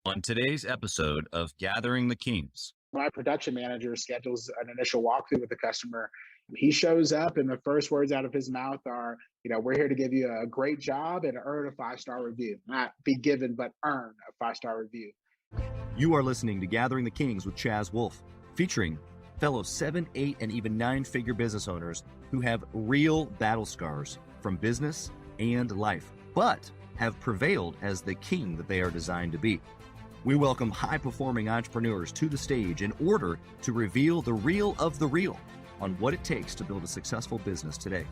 On today's episode of Gathering the Kings. My production manager schedules an initial walkthrough with the customer. He shows up, and the first words out of his mouth are, we're here to give you a great job and earn a 5-star review. Not be given, but earn a 5-star review. You are listening to Gathering the Kings with Chaz Wolf, featuring fellow 7, 8, and even 9-figure business owners who have real battle scars from business and life, but have prevailed as the king that they are designed to be. We welcome high-performing entrepreneurs to the stage in order to reveal the real of the real on what it takes to build a successful business today.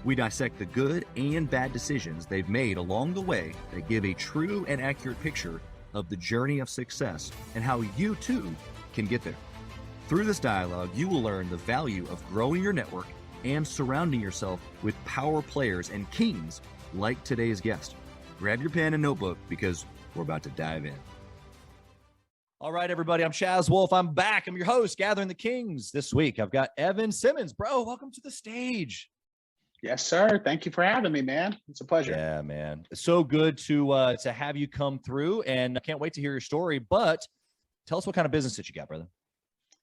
We dissect the good and bad decisions they've made along the way that give a true and accurate picture of the journey of success and how you too can get there. Through this dialogue, you will learn the value of growing your network and surrounding yourself with power players and kings like today's guest. Grab your pen and notebook because we're about to dive in. All right, everybody, I'm Chaz Wolf. I'm back. I'm your host, Gathering the Kings. This week, I've got Evan Simmons. Bro, welcome to the stage. Yes, sir. Thank you for having me, man. It's a pleasure. Yeah, man. It's so good to have you come through, and I can't wait to hear your story. But tell us what kind of business that you got, brother.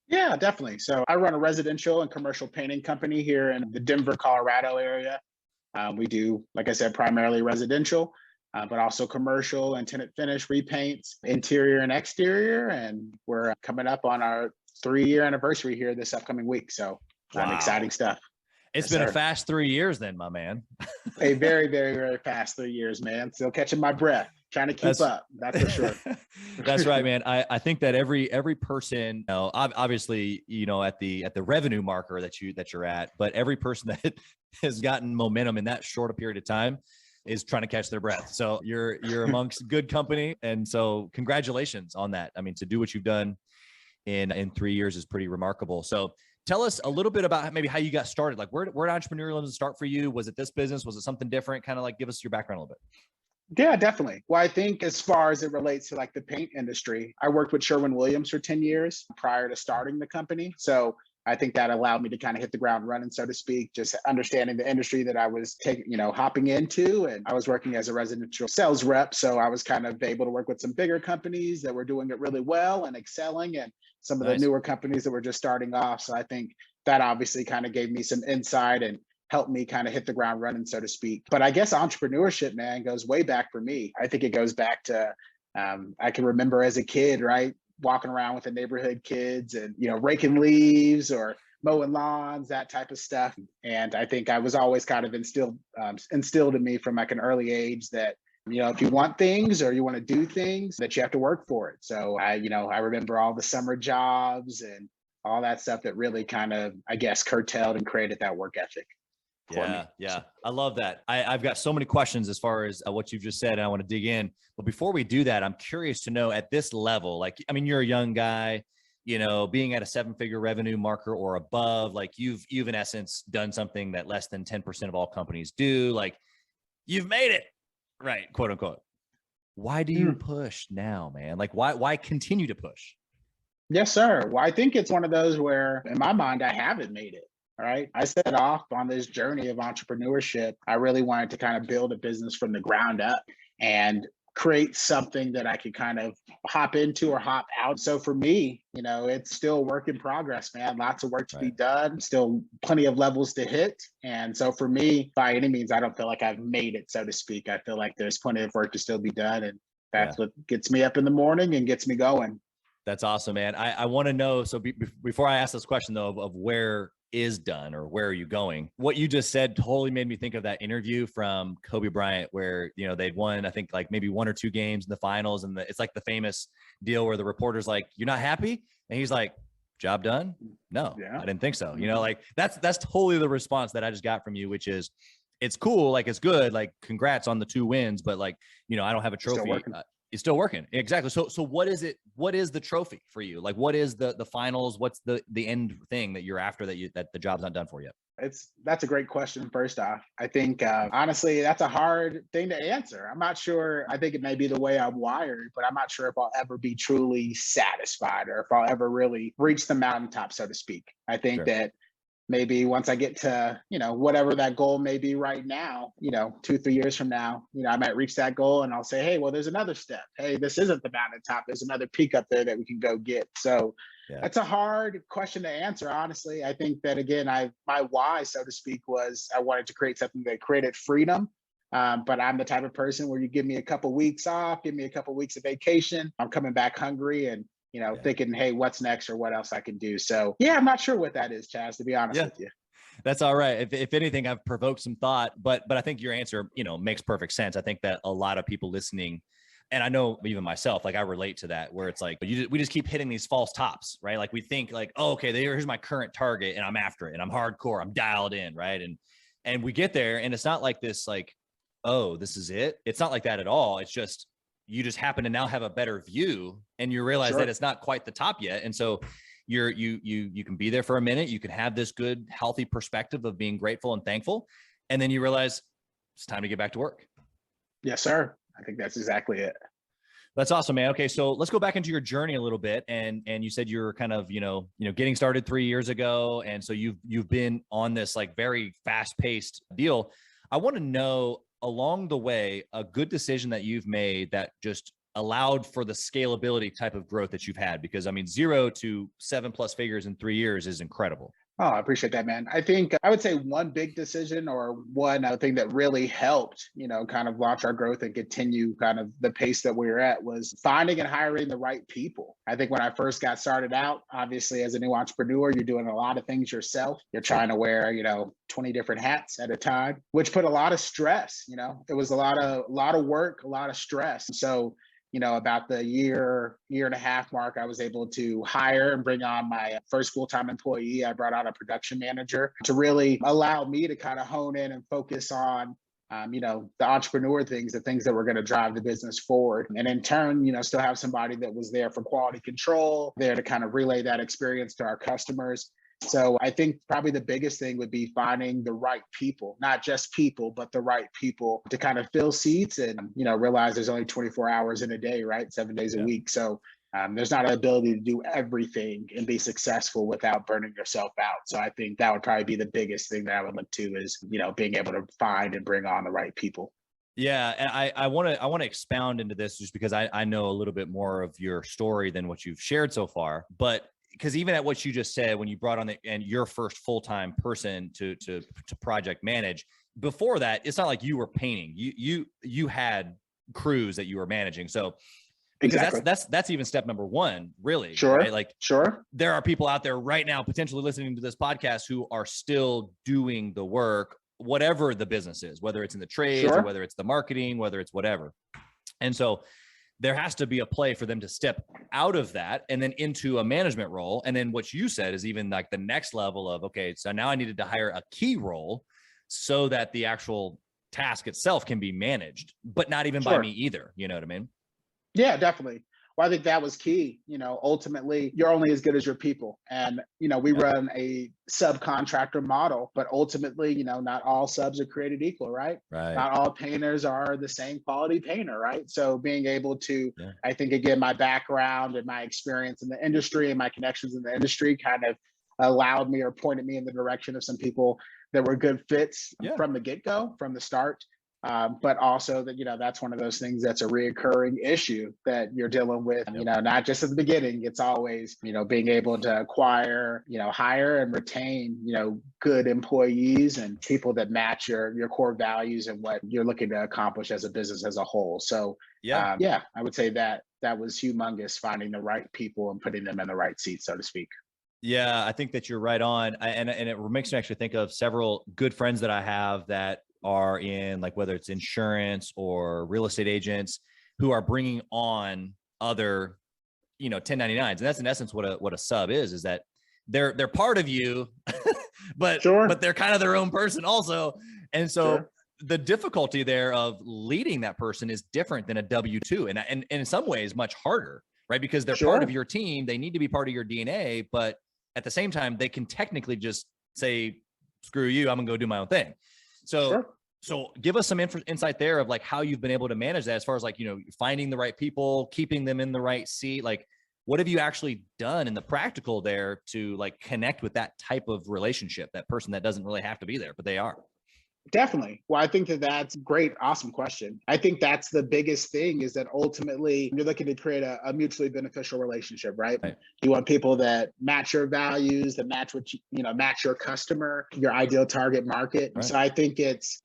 Yeah, definitely. So I run a residential and commercial painting company here in the Denver, Colorado area. We do, like I said, primarily residential. But also commercial and tenant finish repaints, interior and exterior. And we're coming up on our 3-year anniversary here this upcoming week. So exciting stuff. It's been a fast 3 years then, my man. A very, very, very fast 3 years, man. Still catching my breath, trying to keep up. That's for sure. That's right, man. I think that every person, obviously, at the revenue marker that you're at, but every person that has gotten momentum in that short a period of time is trying to catch their breath. So you're amongst good company. And so congratulations on that. I mean, to do what you've done in 3 years is pretty remarkable. So tell us a little bit about maybe how you got started. Like where did entrepreneurialism start for you? Was it this business? Was it something different? Kind of like give us your background a little bit. Yeah, definitely. Well, I think as far as it relates to like the paint industry, I worked with Sherwin Williams for 10 years prior to starting the company. So I think that allowed me to kind of hit the ground running, so to speak, just understanding the industry that I was hopping into. And I was working as a residential sales rep. So I was kind of able to work with some bigger companies that were doing it really well and excelling, and some of the newer companies that were just starting off. So I think that obviously kind of gave me some insight and helped me kind of hit the ground running, so to speak. But I guess entrepreneurship, man, goes way back for me. I think it goes back to, I can remember as a kid, right? Walking around with the neighborhood kids and, raking leaves or mowing lawns, that type of stuff. And I think I was always kind of instilled in me from like an early age that, if you want things or you want to do things, that you have to work for it. So I remember all the summer jobs and all that stuff that really kind of, I guess, curtailed and created that work ethic. Yeah. I love that. I've got so many questions as far as what you've just said, and I want to dig in. But before we do that, I'm curious to know at this level, like, I mean, you're a young guy, being at a 7-figure revenue marker or above, like you've in essence done something that less than 10% of all companies do. Like you've made it, right? Quote unquote. Why do you push now, man? Like why continue to push? Yes, sir. Well, I think it's one of those where in my mind, I haven't made it. All right. I set off on this journey of entrepreneurship. I really wanted to kind of build a business from the ground up and create something that I could kind of hop into or hop out. So for me, it's still a work in progress, man. Lots of work to be done, still plenty of levels to hit. And so for me, by any means, I don't feel like I've made it, so to speak. I feel like there's plenty of work to still be done. And that's what gets me up in the morning and gets me going. That's awesome, man. I want to know. So before I ask this question though, of where is done or where are you going? What you just said totally made me think of that interview from Kobe Bryant where, they'd won, I think like maybe 1 or 2 games in the finals. And it's like the famous deal where the reporter's like, "You're not happy?" And he's like, "Job done? No, I didn't think so." Like that's totally the response that I just got from you, which is it's cool. Like it's good. Like congrats on the 2 wins, but like, I don't have a trophy. It's still working. Exactly. So what is it? What is the trophy for you? Like, what is the finals? What's the end thing that you're after that the job's not done for yet? That's a great question. First off, I think, honestly, that's a hard thing to answer. I'm not sure. I think it may be the way I'm wired, but I'm not sure if I'll ever be truly satisfied or if I'll ever really reach the mountaintop, so to speak. I think that maybe once I get to, whatever that goal may be right now, 2, 3 years from now, I might reach that goal and I'll say, hey, well, there's another step. Hey, this isn't the mountaintop. There's another peak up there that we can go get. So Yeah. that's a hard question to answer, honestly. I think that, again, my why, so to speak, was I wanted to create something that created freedom. But I'm the type of person where you give me a couple weeks off, give me a couple weeks of vacation, I'm coming back hungry and thinking, hey, what's next or what else I can do. So yeah, I'm not sure what that is, Chaz, to be honest with you. That's all right. If anything, I've provoked some thought, but I think your answer, makes perfect sense. I think that a lot of people listening, and I know even myself, like I relate to that, where it's like, we just keep hitting these false tops, right? Like we think like, oh, okay, here's my current target and I'm after it and I'm hardcore, I'm dialed in, right? And we get there and it's not like this, like, oh, this is it. It's not like that at all. It's just, you just happen to now have a better view and you realize that it's not quite the top yet. And so you can be there for a minute. You can have this good, healthy perspective of being grateful and thankful. And then you realize it's time to get back to work. Yes, sir. I think that's exactly it. That's awesome, man. Okay. So let's go back into your journey a little bit. And you said you were kind of, getting started 3 years ago. And so you've been on this like very fast paced deal. I want to know along the way, a good decision that you've made that just allowed for the scalability type of growth that you've had, because I mean, 0 to 7+ figures in 3 years is incredible. Oh, I appreciate that, man. I think I would say one big decision or one thing that really helped, kind of launch our growth and continue kind of the pace that we were at was finding and hiring the right people. I think when I first got started out, obviously as a new entrepreneur, you're doing a lot of things yourself. You're trying to wear, 20 different hats at a time, which put a lot of stress. It was a lot of work, a lot of stress. So about the year and a half mark, I was able to hire and bring on my first full-time employee. I brought on a production manager to really allow me to kind of hone in and focus on, the entrepreneur things, the things that were going to drive the business forward. And in turn, still have somebody that was there for quality control, there to kind of relay that experience to our customers. So I think probably the biggest thing would be finding the right people, not just people, but the right people to kind of fill seats and, realize there's only 24 hours in a day, right? 7 days a week. So there's not an ability to do everything and be successful without burning yourself out. So I think that would probably be the biggest thing that I would look to is, being able to find and bring on the right people. Yeah. And I want to expound into this just because I know a little bit more of your story than what you've shared so far, but because even at what you just said, when you brought on your first full-time person to project manage, before that, it's not like you were painting. You had crews that you were managing. So because that's even step number one, really. Sure. Right? Like, sure. There are people out there right now potentially listening to this podcast who are still doing the work, whatever the business is, whether it's in the trades or whether it's the marketing, whether it's whatever. And so there has to be a play for them to step out of that and then into a management role. And then what you said is even like the next level of, okay, so now I needed to hire a key role so that the actual task itself can be managed, but not even by me either. You know what I mean? Yeah, definitely. Well, I think that was key. Ultimately, you're only as good as your people. And, we run a subcontractor model, but ultimately, not all subs are created equal, right? Not all painters are the same quality painter, right? So being able to, I think, again, my background and my experience in the industry and my connections in the industry kind of allowed me or pointed me in the direction of some people that were good fits from the get-go, from the start. But also that, that's one of those things that's a reoccurring issue that you're dealing with, not just at the beginning. It's always, being able to acquire, hire and retain, good employees and people that match your core values and what you're looking to accomplish as a business as a whole. So, I would say that was humongous, finding the right people and putting them in the right seat, so to speak. Yeah, I think that you're right on. And it makes me actually think of several good friends that I have that are in, like, whether it's insurance or real estate agents who are bringing on other, 1099s. And that's in essence what a sub is that they're part of you, but they're kind of their own person also. And so the difficulty there of leading that person is different than a W-2 and in some ways much harder, right? Because they're part of your team. They need to be part of your DNA, but at the same time, they can technically just say, screw you, I'm gonna go do my own thing. So give us some insight there of like how you've been able to manage that as far as like, finding the right people, keeping them in the right seat. Like what have you actually done in the practical there to like connect with that type of relationship, that person that doesn't really have to be there, but they are? Definitely. Well, I think that that's great. Awesome question. I think that's the biggest thing is that ultimately you're looking to create a mutually beneficial relationship, right? Right. You want people that match your values, that match what match your customer, your ideal target market. Right. So I think it's,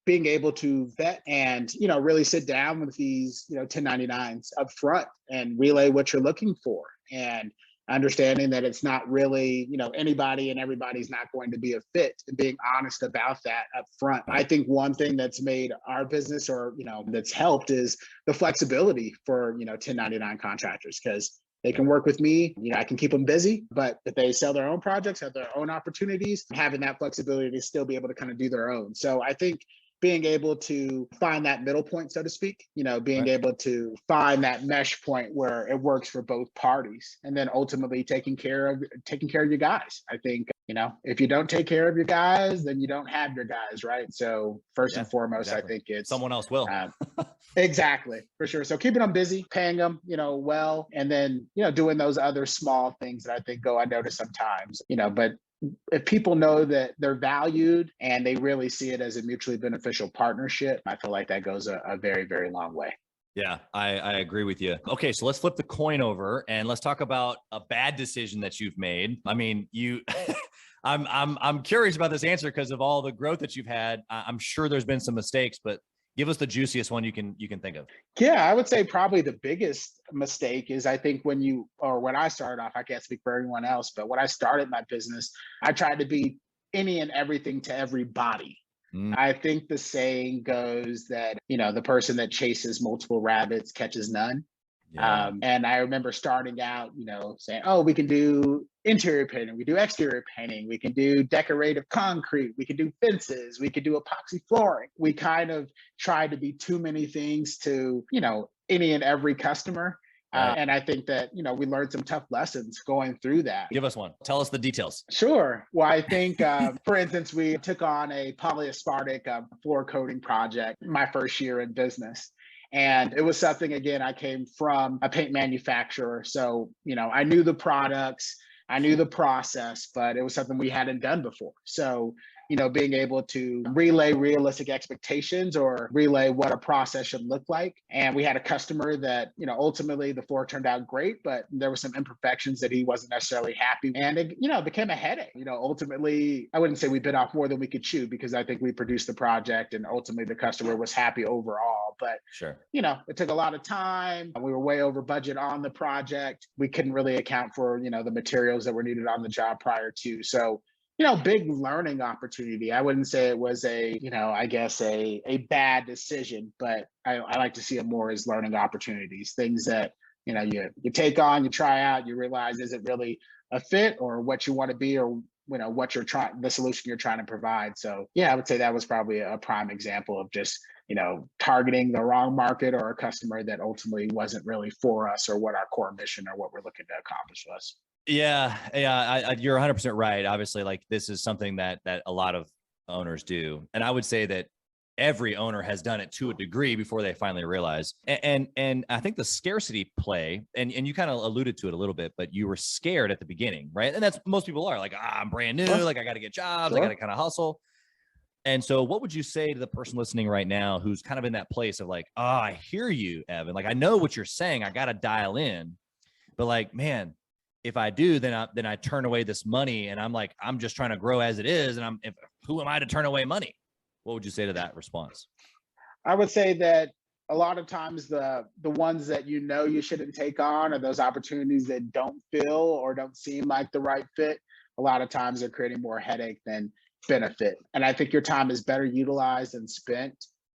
being able to vet and, really sit down with these, 1099s up front and relay what you're looking for. And understanding that it's not really, anybody and everybody's not going to be a fit, and being honest about that up front. I think one thing that's made our business or, that's helped is the flexibility for, 1099 contractors, because they can work with me, I can keep them busy, but if they sell their own projects, have their own opportunities, having that flexibility to still be able to kind of do their own. So I think being able to find that middle point, so to speak, being Right. able to find that mesh point where it works for both parties, and then ultimately taking care of your guys. I think, if you don't take care of your guys, then you don't have your guys, right? So first and foremost, exactly. I think it's someone else will. Exactly, for sure. So keeping them busy, paying them, well, and then, doing those other small things that I think go unnoticed sometimes, but if people know that they're valued and they really see it as a mutually beneficial partnership, I feel like that goes a very, very long way. Yeah, I agree with you. Okay, so let's flip the coin over and let's talk about a bad decision that you've made. I mean, I'm curious about this answer because of all the growth that you've had. I'm sure there's been some mistakes, but give us the juiciest one you can think of. Yeah, I would say probably the biggest mistake is, I think when I started off, I can't speak for everyone else, but when I started my business, I tried to be any and everything to everybody. I think the saying goes that, the person that chases multiple rabbits catches none. Yeah. And I remember starting out, saying, oh, we can do interior painting, we do exterior painting, we can do decorative concrete, we can do fences, we can do epoxy flooring. We kind of tried to be too many things to, any and every customer. Right. And I think that, we learned some tough lessons going through that. Give us one. Tell us the details. Sure. Well, I think, for instance, we took on a polyaspartic floor coating project my first year in business. And it was something, again, I came from a paint manufacturer. So, I knew the products, I knew the process, but it was something we hadn't done before. So, being able to relay realistic expectations or relay what a process should look like. And we had a customer that, ultimately the floor turned out great, but there were some imperfections that he wasn't necessarily happy. And it, became a headache. Ultimately, I wouldn't say we bit off more than we could chew, because I think we produced the project and ultimately the customer was happy overall. But, sure, it took a lot of time. We were way over budget on the project. We couldn't really account for, the materials that were needed on the job prior to. So, big learning opportunity. I wouldn't say it was a bad decision, but I like to see it more as learning opportunities, things that, you take on, you try out, you realize, is it really a fit or what you want to be, or, what the solution you're trying to provide. So yeah, I would say that was probably a prime example of just, targeting the wrong market or a customer that ultimately wasn't really for us or what our core mission or what we're looking to accomplish was. Yeah. You're 100% right. Obviously, like, this is something that a lot of owners do, and I would say that every owner has done it to a degree before they finally realize. And I think the scarcity play, and you kind of alluded to it a little bit, but you were scared at the beginning, right? And that's most people are like, I'm brand new, like I got to get jobs, I got to kind of hustle. And so what would you say to the person listening right now who's kind of in that place of like, oh, I hear you, Evan. Like, I know what you're saying. I got to dial in. But like, man, if I do, then I turn away this money, and I'm like, I'm just trying to grow as it is. And who am I to turn away money? What would you say to that response? I would say that a lot of times the ones that you shouldn't take on are those opportunities that don't feel or don't seem like the right fit. A lot of times they're creating more headache than benefit. And I think your time is better utilized and spent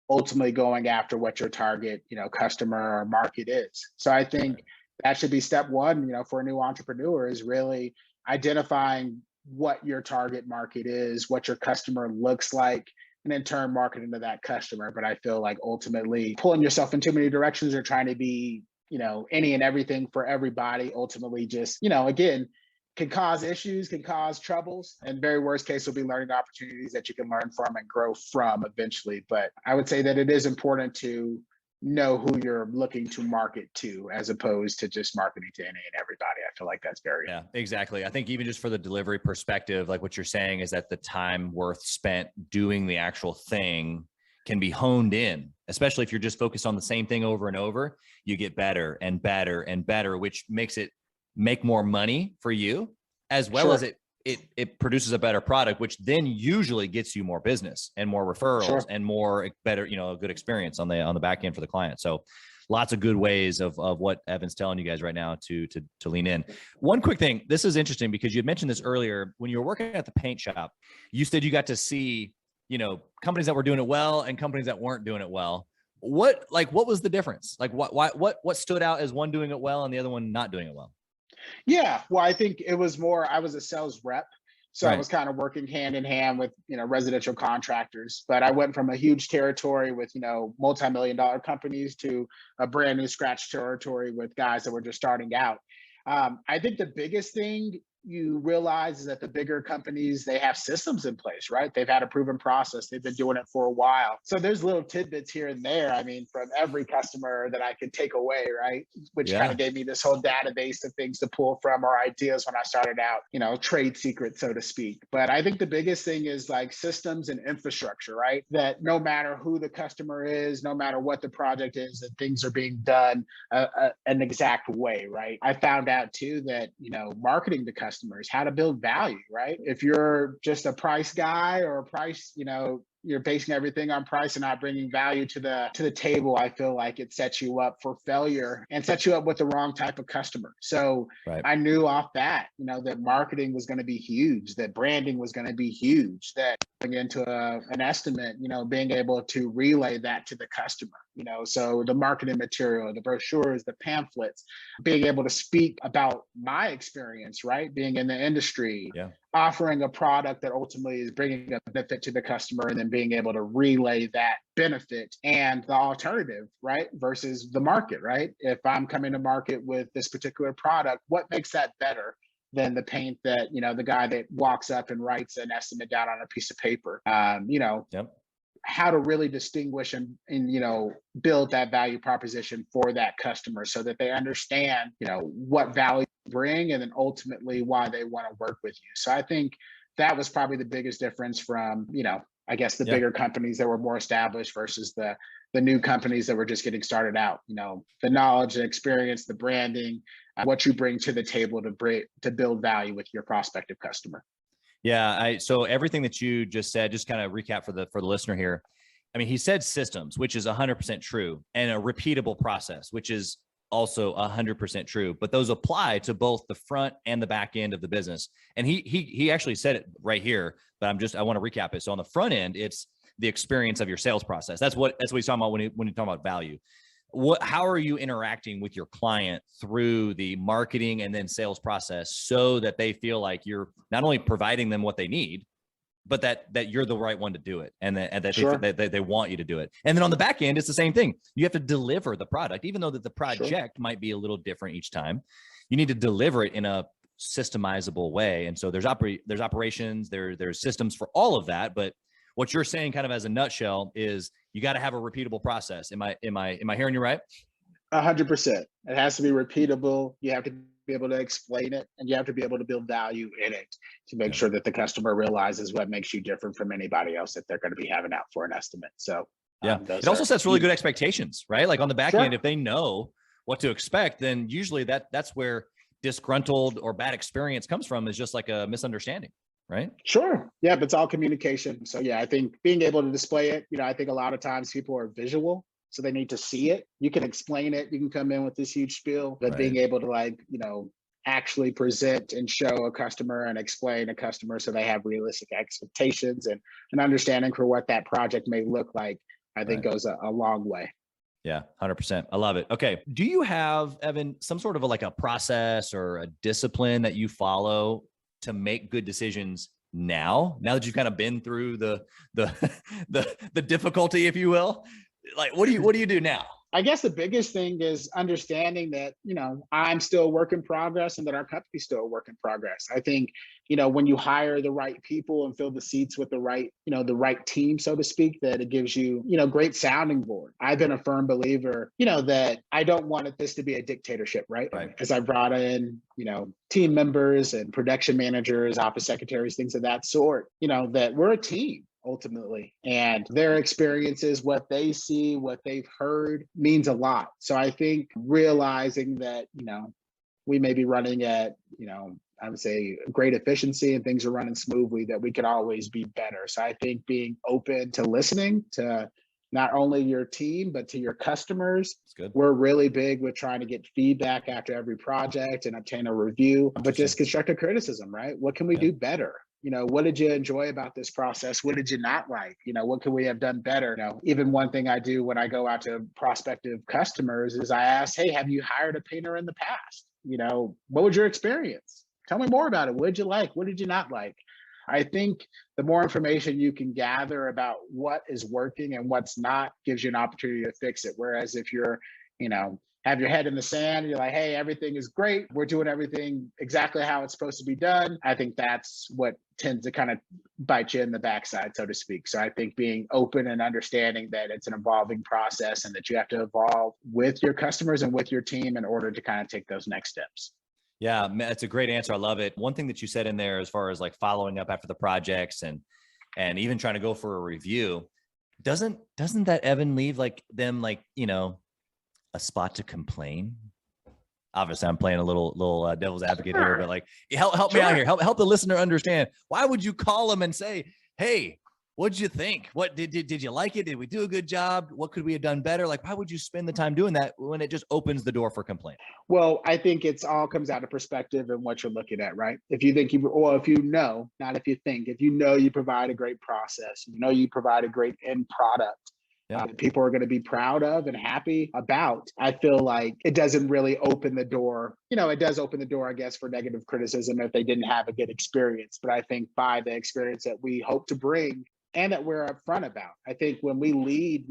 ultimately going after what your target, customer or market is. So I think that should be step one, for a new entrepreneur, is really identifying what your target market is, what your customer looks like, and in turn marketing to that customer. But I feel like ultimately pulling yourself in too many directions or trying to be, any and everything for everybody, ultimately just, again, can cause issues, can cause troubles, and very worst case will be learning opportunities that you can learn from and grow from eventually. But I would say that it is important to know who you're looking to market to, as opposed to just marketing to any and everybody. I feel like that's very, yeah, exactly. I think even just for the delivery perspective, like what you're saying is that the time worth spent doing the actual thing can be honed in, especially if you're just focused on the same thing over and over. You get better and better and better, which makes it make more money for you, as well as it produces a better product, which then usually gets you more business and more referrals and more better, a good experience on the back end for the client. So lots of good ways of what Evan's telling you guys right now to lean in. One quick thing. This is interesting because you had mentioned this earlier when you were working at the paint shop. You said you got to see, companies that were doing it well and companies that weren't doing it well. What was the difference? Like what stood out as one doing it well and the other one not doing it well? Yeah, well, I think it was more, I was a sales rep. So I was kind of working hand in hand with, residential contractors, but I went from a huge territory with, multi-million-dollar companies to a brand new scratch territory with guys that were just starting out. I think the biggest thing you realize is that the bigger companies, they have systems in place, right? They've had a proven process. They've been doing it for a while. So there's little tidbits here and there. I mean, from every customer that I could take away, right? Which kind of gave me this whole database of things to pull from, or ideas when I started out, trade secrets, so to speak. But I think the biggest thing is like systems and infrastructure, right? That no matter who the customer is, no matter what the project is, that things are being done an exact way, right? I found out too that, marketing to customers, how to build value, right? If you're just a price guy or a price, you're basing everything on price and not bringing value to the table, I feel like it sets you up for failure and sets you up with the wrong type of customer. So I knew off that, that marketing was going to be huge, that branding was going to be huge, that into an estimate, being able to relay that to the customer, so the marketing material, the brochures, the pamphlets, being able to speak about my experience, right? Being in the industry, offering a product that ultimately is bringing a benefit to the customer, and then being able to relay that benefit and the alternative, right? Versus the market, right? If I'm coming to market with this particular product, what makes that better than the paint that, the guy that walks up and writes an estimate down on a piece of paper? How to really distinguish and build that value proposition for that customer so that they understand, what value you bring, and then ultimately why they want to work with you. So I think that was probably the biggest difference from, I guess the bigger companies that were more established versus the new companies that were just getting started out. The knowledge, the experience, the branding, what you bring to the table to build value with your prospective customer. Yeah. So everything that you just said, just kind of recap for the listener here. I mean, he said systems, which is 100% true, and a repeatable process, which is also 100% true, but those apply to both the front and the back end of the business. And he actually said it right here, but I want to recap it. So on the front end, it's the experience of your sales process. That's what he's talking about when you talk about value. How are you interacting with your client through the marketing and then sales process so that they feel like you're not only providing them what they need, but that you're the right one to do it, and that they want you to do it. And then on the back end, it's the same thing. You have to deliver the product, even though that the project might be a little different each time. You need to deliver it in a systemizable way. And so there's operations, there's systems for all of that. But what you're saying, kind of as a nutshell, is you got to have a repeatable process. Am I hearing you right? 100%. It has to be repeatable. You have to be able to explain it, and you have to be able to build value in it to make sure that the customer realizes what makes you different from anybody else that they're going to be having out for an estimate. So it also sets really good expectations, right? Like on the back end, if they know what to expect, then usually that's where disgruntled or bad experience comes from, is just like a misunderstanding. Right? Sure. Yeah, but it's all communication. So I think being able to display it, I think a lot of times people are visual, so they need to see it. You can explain it. You can come in with this huge spiel, but being able to actually present and show a customer and explain a customer so they have realistic expectations and an understanding for what that project may look like, I think goes a long way. Yeah, 100%. I love it. Okay. Do you have, Evan, some sort of a process or a discipline that you follow to make good decisions now that you've kind of been through the difficulty, if you will? Like, what do you do now? I guess the biggest thing is understanding that, I'm still a work in progress and that our company's still a work in progress. I think, when you hire the right people and fill the seats with the right team, so to speak, that it gives you, great sounding board. I've been a firm believer, that I don't want this to be a dictatorship, right? As I brought in, team members and production managers, office secretaries, things of that sort, that we're a team ultimately, and their experiences, what they see, what they've heard means a lot. So I think realizing that, we may be running at, I would say great efficiency and things are running smoothly, that we could always be better. So I think being open to listening to not only your team, but to your customers. We're really big with trying to get feedback after every project and obtain a review, but just constructive criticism, right? What can we do better? What did you enjoy about this process? What did you not like? What could we have done better? Even one thing I do when I go out to prospective customers is I ask, hey, have you hired a painter in the past? What was your experience? Tell me more about it. What did you like? What did you not like? I think the more information you can gather about what is working and what's not gives you an opportunity to fix it. Whereas if you're, have your head in the sand, you're like, hey, everything is great, we're doing everything exactly how it's supposed to be done. I think that's what tends to kind of bite you in the backside, so to speak. So I think being open and understanding that it's an evolving process and that you have to evolve with your customers and with your team in order to kind of take those next steps. Yeah, that's a great answer. I love it. One thing that you said in there, as far as like following up after the projects and even trying to go for a review, doesn't that, Evan, leave like them like, a spot to complain? Obviously, I'm playing a little devil's advocate here, but like, help me out here. Help the listener understand. Why would you call them and say, hey, what'd you think? What did you like it? Did we do a good job? What could we have done better? Like, why would you spend the time doing that when it just opens the door for complaint? Well, I think it's all comes out of perspective and what you're looking at, right? If you think if you provide a great process, you provide a great end product, that people are going to be proud of and happy about, I feel like it doesn't really open the door. It does open the door, I guess, for negative criticism if they didn't have a good experience. But I think by the experience that we hope to bring and that we're upfront about, I think when we lead,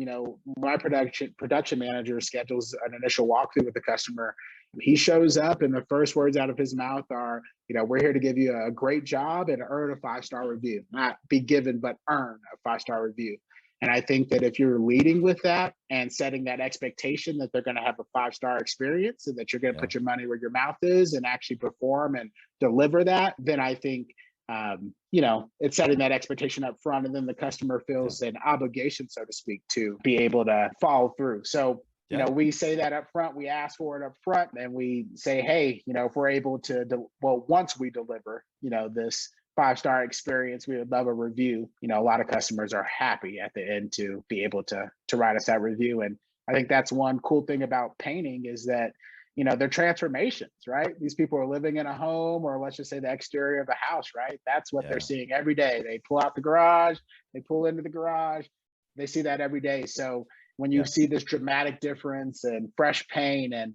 my production manager schedules an initial walkthrough with the customer. He shows up and the first words out of his mouth are, we're here to give you a great job and earn a 5-star review, not be given, but earn a 5-star review. And I think that if you're leading with that and setting that expectation that they're going to have a 5-star experience and that you're going to put your money where your mouth is and actually perform and deliver that, then I think, it's setting that expectation up front, and then the customer feels an obligation, so to speak, to be able to follow through. So, we say that up front, we ask for it up front, and we say, hey, if we're able to, once we deliver, this 5-star experience, we would love a review. A lot of customers are happy at the end to be able to write us that review. And I think that's one cool thing about painting is that, they're transformations, right? These people are living in a home, or let's just say the exterior of a house, right? That's what they're seeing every day. They pull out the garage, they pull into the garage, they see that every day. So when you see this dramatic difference and fresh paint and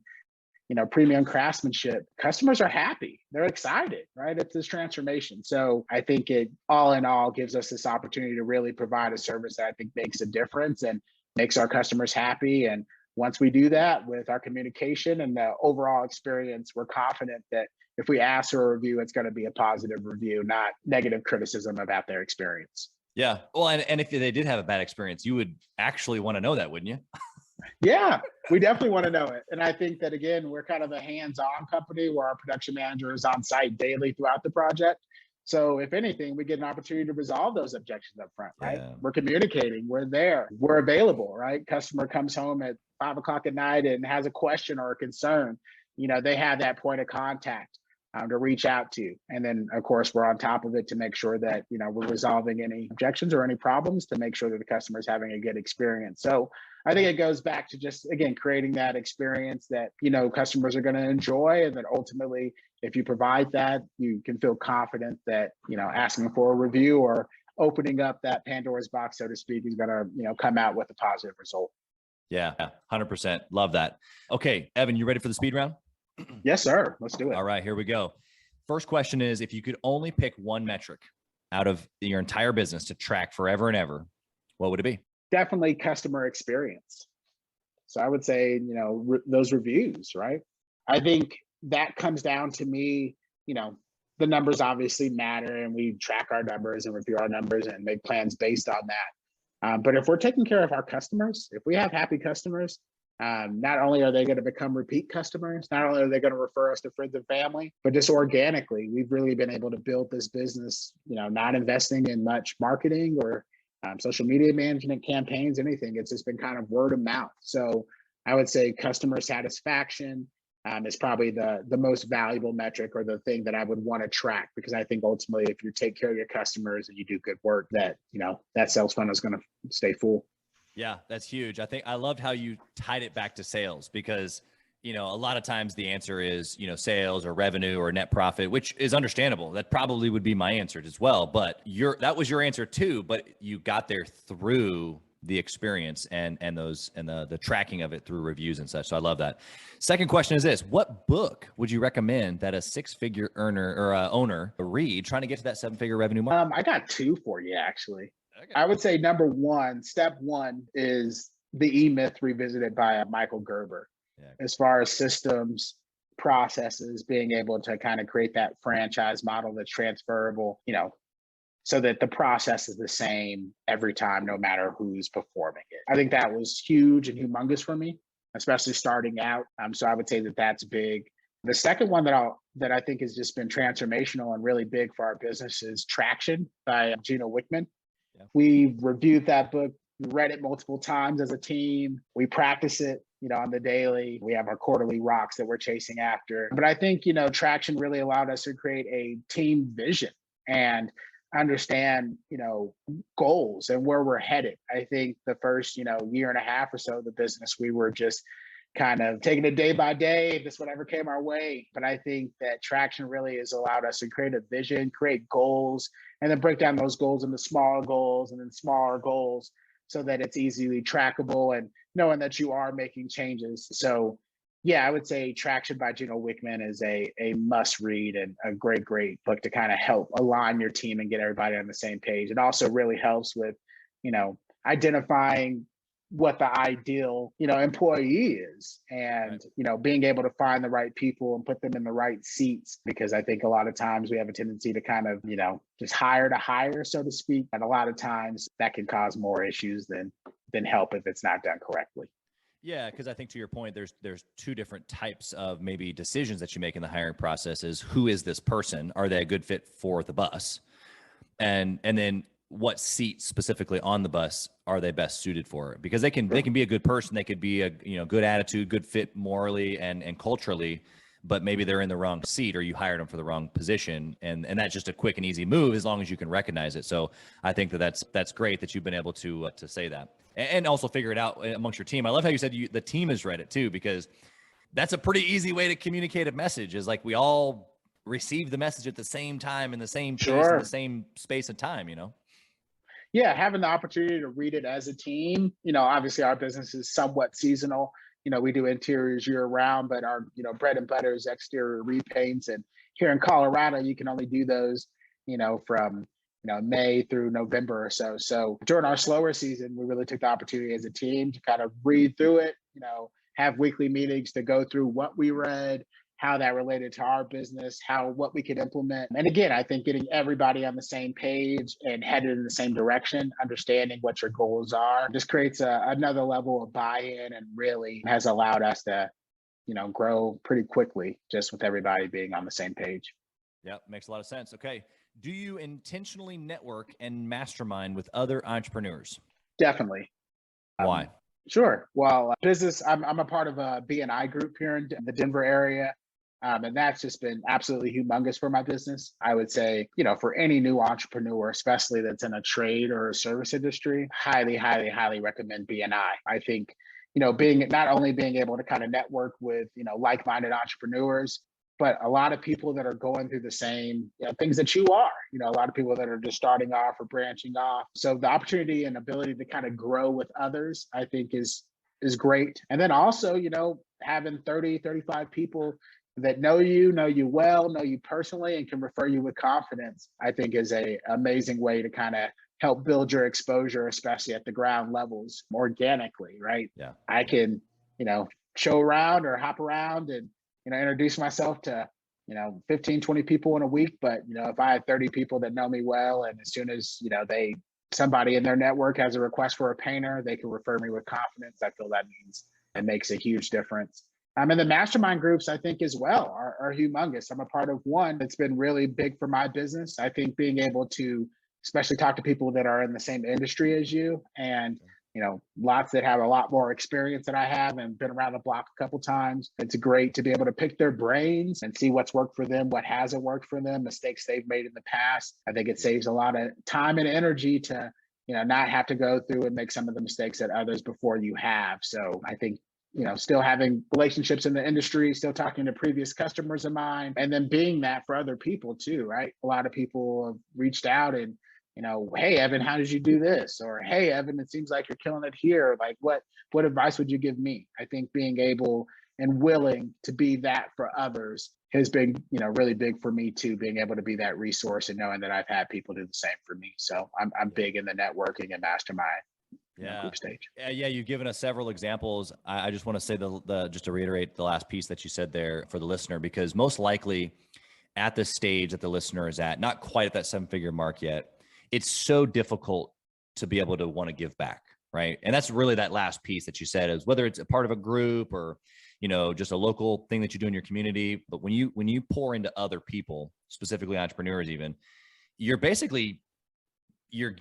premium craftsmanship, customers are happy. They're excited, right? It's this transformation. So I think it all in all gives us this opportunity to really provide a service that I think makes a difference and makes our customers happy. And once we do that with our communication and the overall experience, we're confident that if we ask for a review, it's going to be a positive review, not negative criticism about their experience. Yeah. Well, and if they did have a bad experience, you would actually want to know that, wouldn't you? Yeah, we definitely want to know it. And I think that, again, we're kind of a hands-on company where our production manager is on site daily throughout the project. So if anything, we get an opportunity to resolve those objections up front, right? We're communicating, we're there, we're available, right? Customer comes home at 5 o'clock at night and has a question or a concern, they have that point of contact to reach out to. And then, of course, we're on top of it to make sure that, we're resolving any objections or any problems to make sure that the customer is having a good experience. So I think it goes back to just, again, creating that experience that, customers are going to enjoy. And then ultimately, if you provide that, you can feel confident that, asking for a review or opening up that Pandora's box, so to speak, is going to, come out with a positive result. Yeah, 100%. Love that. Okay, Evan, you ready for the speed round? Yes, sir. Let's do it. All right, here we go. First question is, if you could only pick one metric out of your entire business to track forever and ever, what would it be? Definitely customer experience. So I would say, those reviews, right? I think that comes down to me, the numbers obviously matter, and we track our numbers and review our numbers and make plans based on that. But if we're taking care of our customers, if we have happy customers, not only are they going to become repeat customers, not only are they going to refer us to friends and family, but just organically, we've really been able to build this business, not investing in much marketing or social media management campaigns, anything. It's just been kind of word of mouth. So I would say customer satisfaction is probably the most valuable metric, or the thing that I would want to track, because I think ultimately, if you take care of your customers and you do good work, that, that sales funnel is going to stay full. Yeah, that's huge. I loved how you tied it back to sales, because, a lot of times the answer is, sales or revenue or net profit, which is understandable. That probably would be my answer as well. But that was your answer too, but you got there through the experience and the tracking of it through reviews and such. So I love that. Second question is this: what book would you recommend that a six-figure owner read trying to get to that seven-figure revenue mark? I got two for you, actually. Okay. I would say step one is The E-Myth Revisited by Michael Gerber. Yeah. As far as systems, processes, being able to kind of create that franchise model that's transferable, so that the process is the same every time, no matter who's performing it. I think that was huge and humongous for me, especially starting out. So I would say that that's big. The second one that I think has just been transformational and really big for our business is Traction by Gino Wickman. Yeah. We reviewed that book, read it multiple times as a team. We practice it, on the daily. We have our quarterly rocks that we're chasing after. But I think, Traction really allowed us to create a team vision and understand, goals and where we're headed. I think the first, year and a half or so of the business, we were just kind of taking it day by day, just whatever came our way. But I think that Traction really has allowed us to create a vision, create goals, and then break down those goals into smaller goals and then smaller goals, so that it's easily trackable and knowing that you are making changes. So yeah, I would say Traction by Gino Wickman is a must read and a great book to kind of help align your team and get everybody on the same page. It also really helps with, identifying what the ideal, employee is, and, being able to find the right people and put them in the right seats, because I think a lot of times we have a tendency to kind of, just hire to hire, so to speak. And a lot of times that can cause more issues than help if it's not done correctly. Yeah, because I think to your point, there's two different types of maybe decisions that you make in the hiring process. Is who is this person? Are they a good fit for the bus? And then what seat specifically on the bus are they best suited for? Because they can be a good person, they could be a good attitude, good fit morally and culturally, but maybe they're in the wrong seat, or you hired them for the wrong position, and that's just a quick and easy move as long as you can recognize it. So I think that's great that you've been able to say that. And also figure it out amongst your team. I love how you said the team has read it too, because that's a pretty easy way to communicate a message, is like we all receive the message at the same time in the same pace, in the same space and time, Yeah, having the opportunity to read it as a team. Obviously our business is somewhat seasonal. We do interiors year round, but our, bread and butter is exterior repaints. And here in Colorado, you can only do those, from May through November or so. So during our slower season, we really took the opportunity as a team to kind of read through it, have weekly meetings to go through what we read, how that related to our business, what we could implement. And again, I think getting everybody on the same page and headed in the same direction, understanding what your goals are, just creates another level of buy-in, and really has allowed us to, grow pretty quickly just with everybody being on the same page. Yeah, makes a lot of sense. Okay. Do you intentionally network and mastermind with other entrepreneurs? Definitely. Why? Sure. Well, business, I'm a part of a BNI group here in the Denver area. And that's just been absolutely humongous for my business. I would say, for any new entrepreneur, especially that's in a trade or a service industry, highly, highly, highly recommend BNI. I think, not only being able to kind of network with, like-minded entrepreneurs, but a lot of people that are going through the same things that you are, a lot of people that are just starting off or branching off. So the opportunity and ability to kind of grow with others, I think is great. And then also, having 30, 35 people that know you well, know you personally, and can refer you with confidence, I think is a amazing way to kind of help build your exposure, especially at the ground levels organically, right? Yeah. I can show around or hop around and, introduce myself to, 15, 20 people in a week. But, if I had 30 people that know me well, and as soon as, somebody in their network has a request for a painter, they can refer me with confidence. I feel that means it makes a huge difference. And the mastermind groups, I think, as well, are humongous. I'm a part of one that's been really big for my business. I think being able to especially talk to people that are in the same industry as you, and lots that have a lot more experience than I have and been around the block a couple times. It's great to be able to pick their brains and see what's worked for them, what hasn't worked for them, mistakes they've made in the past. I think it saves a lot of time and energy to not have to go through and make some of the mistakes that others before you have. So I think still having relationships in the industry, still talking to previous customers of mine, and then being that for other people too, right? A lot of people have reached out and, hey, Evan, how did you do this? Or, hey, Evan, it seems like you're killing it here. Like, what advice would you give me? I think being able and willing to be that for others has been, really big for me too, being able to be that resource and knowing that I've had people do the same for me. So I'm big in the networking and mastermind. Group stage. Yeah, you've given us several examples. I just want to say just to reiterate the last piece that you said there for the listener, because most likely at the stage that the listener is at, not quite at that 7-figure mark yet, it's so difficult to be able to want to give back, right? And that's really that last piece that you said, is whether it's a part of a group or, just a local thing that you do in your community. But when you pour into other people, specifically entrepreneurs, even, you're basically you're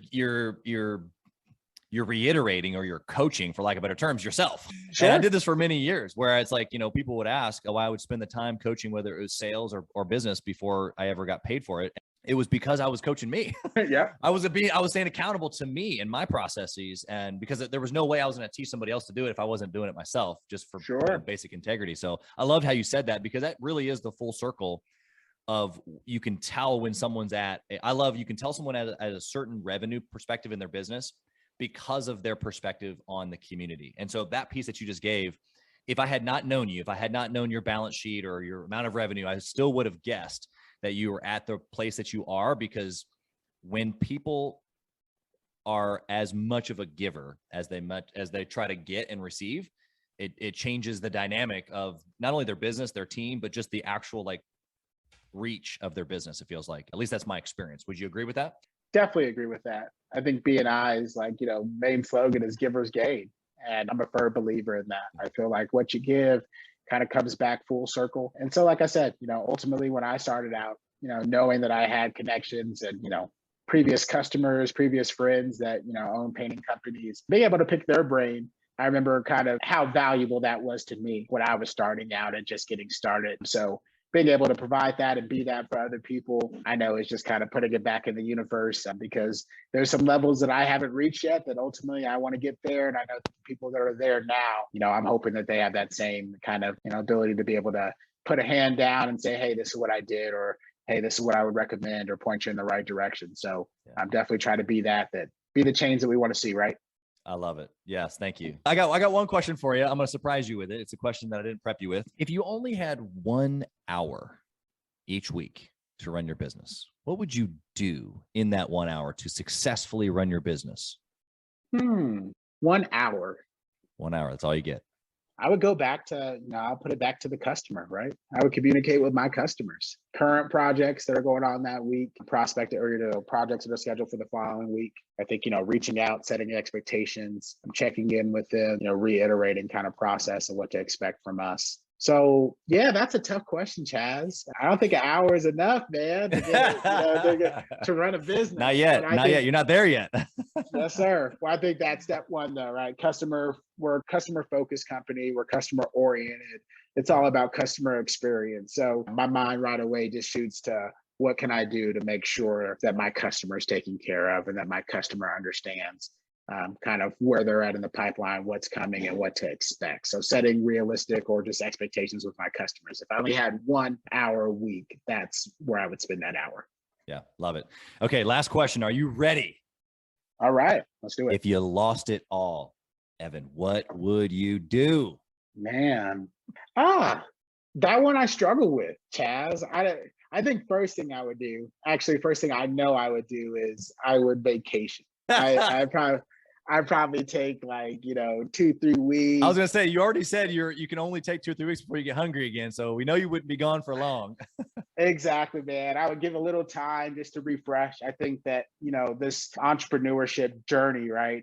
reiterating, or you're coaching, for lack of better terms, yourself. Sure. And I did this for many years, where it's like, people would ask, I would spend the time coaching, whether it was sales or business, before I ever got paid for it. It was because I was coaching me. Yeah. I was staying accountable to me and my processes. And because there was no way I was going to teach somebody else to do it if I wasn't doing it myself, just for basic integrity. So I loved how you said that, because that really is the full circle of, you can tell when someone's you can tell someone at a certain revenue perspective in their business because of their perspective on the community. And so that piece that you just gave, if I had not known you, if I had not known your balance sheet or your amount of revenue, I still would have guessed that you were at the place that you are, because when people are as much of a giver as they try to get and receive, it changes the dynamic of not only their business, their team, but just the actual reach of their business. It feels like, at least that's my experience. Would you agree with that? Definitely agree with that. I think B&I's main slogan is givers gain. And I'm a firm believer in that. I feel like what you give kind of comes back full circle. And so, like I said, ultimately when I started out, knowing that I had connections and, previous customers, previous friends that, own painting companies, being able to pick their brain, I remember kind of how valuable that was to me when I was starting out and just getting started. So being able to provide that and be that for other people, I know is just kind of putting it back in the universe, because there's some levels that I haven't reached yet that ultimately I want to get there. And I know the people that are there now, I'm hoping that they have that same kind of, ability to be able to put a hand down and say, hey, this is what I did, or hey, this is what I would recommend, or point you in the right direction. So I'm definitely trying to be be the change that we want to see, right? I love it. Yes. Thank you. I got one question for you. I'm going to surprise you with it. It's a question that I didn't prep you with. If you only had 1 hour each week to run your business, what would you do in that 1 hour to successfully run your business? 1 hour. 1 hour. That's all you get. I would go back to, I'll put it back to the customer, right? I would communicate with my customers, current projects that are going on that week, prospect or projects that are scheduled for the following week. I think, reaching out, setting expectations, checking in with them, reiterating kind of process and what to expect from us. So yeah, that's a tough question, Chaz. I don't think an hour is enough, man, to run a business. Not yet. Yet. You're not there yet. Yes, sir. Well, I think that's step one, though, right? We're a customer-focused company. We're customer-oriented. It's all about customer experience. So my mind right away just shoots to, what can I do to make sure that my customer is taken care of and that my customer understands kind of where they're at in the pipeline, what's coming and what to expect. So setting realistic or just expectations with my customers. If I only had 1 hour a week, that's where I would spend that hour. Yeah, love it. Okay, last question. Are you ready? All right, let's do it. If you lost it all, Evan, what would you do? Man, that one I struggle with, Chaz. I think first thing I would do, actually, first thing I know I would do is I would vacation. I probably take like, 2-3 I was weeks. gonna say, you already said you can only take 2 or 3 weeks before you get hungry again. So we know you wouldn't be gone for long. Exactly, man. I would give a little time just to refresh. I think that, this entrepreneurship journey, right?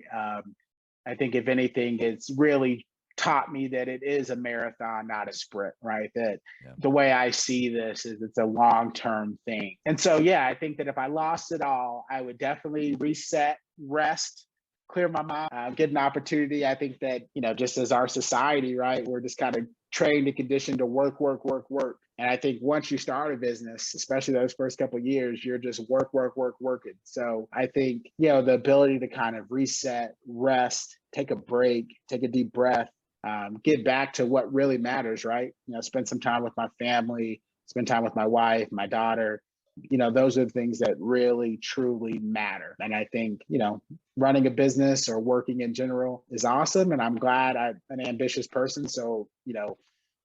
I think if anything, it's really taught me that it is a marathon, not a sprint, right? That Yeah. the way I see this is it's a long-term thing. And so, yeah, I think that if I lost it all, I would definitely reset, rest, clear my mind, get an opportunity. I think that, just as our society, right, we're just kind of trained and conditioned to work, work, work, work. And I think once you start a business, especially those first couple of years, you're just work, work, work, working. So I think, the ability to kind of reset, rest, take a break, take a deep breath, get back to what really matters, right? Spend some time with my family, spend time with my wife, my daughter. Those are the things that really, truly matter. And I think, running a business or working in general is awesome. And I'm glad I'm an ambitious person. So,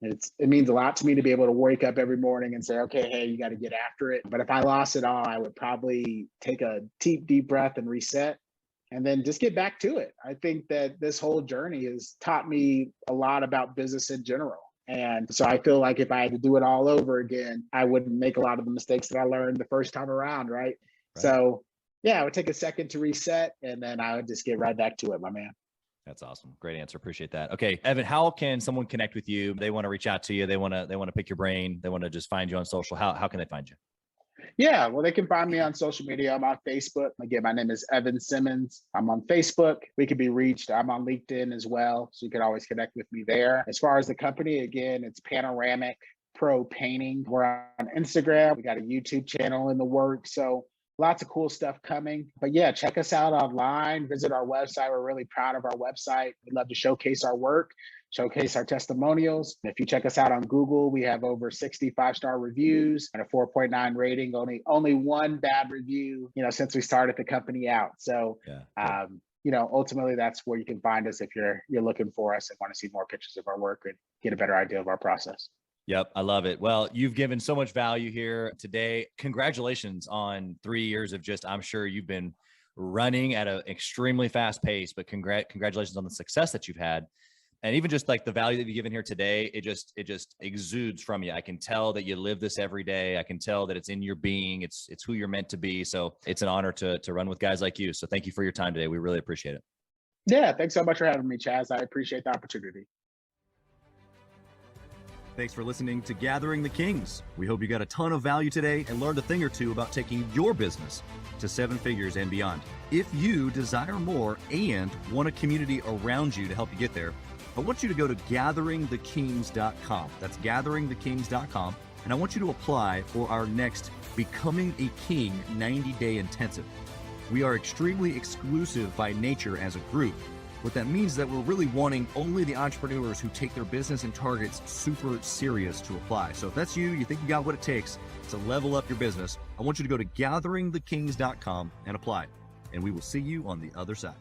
it means a lot to me to be able to wake up every morning and say, okay, hey, you got to get after it. But if I lost it all, I would probably take a deep breath and reset and then just get back to it. I think that this whole journey has taught me a lot about business in general. And so I feel like if I had to do it all over again, I wouldn't make a lot of the mistakes that I learned the first time around, right? So yeah, I would take a second to reset and then I would just get right back to it, my man. That's awesome. Great answer. Appreciate that. Okay, Evan, how can someone connect with you? They want to reach out to you. They want to pick your brain. They want to just find you on social. How can they find you? Yeah, well, they can find me on social media. I'm on Facebook. Again, my name is Evan Simmons. I'm on Facebook. We can be reached. I'm on LinkedIn as well. So you can always connect with me there. As far as the company, again, it's Panoramic Pro Painting. We're on Instagram. We got a YouTube channel in the works. So lots of cool stuff coming. But yeah, check us out online. Visit our website. We're really proud of our website. We'd love to showcase our work, showcase our testimonials. If you check us out on Google, we have over 65-star reviews and a 4.9 rating. Only one bad review, since we started the company out. So, ultimately that's where you can find us if you're looking for us and want to see more pictures of our work and get a better idea of our process. Yep. I love it. Well, you've given so much value here today. Congratulations on 3 years of I'm sure you've been running at an extremely fast pace, but congratulations on the success that you've had. And even just like the value that you've given here today, it just exudes from you. I can tell that you live this every day. I can tell that it's in your being. It's who you're meant to be. So it's an honor to run with guys like you. So thank you for your time today. We really appreciate it. Yeah. Thanks so much for having me, Chaz. I appreciate the opportunity. Thanks for listening to Gathering the Kings. We hope you got a ton of value today and learned a thing or two about taking your business to 7 figures and beyond. If you desire more and want a community around you to help you get there, I want you to go to gatheringthekings.com. That's gatheringthekings.com. And I want you to apply for our next Becoming a King 90-day intensive. We are extremely exclusive by nature as a group. What that means is that we're really wanting only the entrepreneurs who take their business and targets super serious to apply. So if that's you, you think you got what it takes to level up your business, I want you to go to gatheringthekings.com and apply. And we will see you on the other side.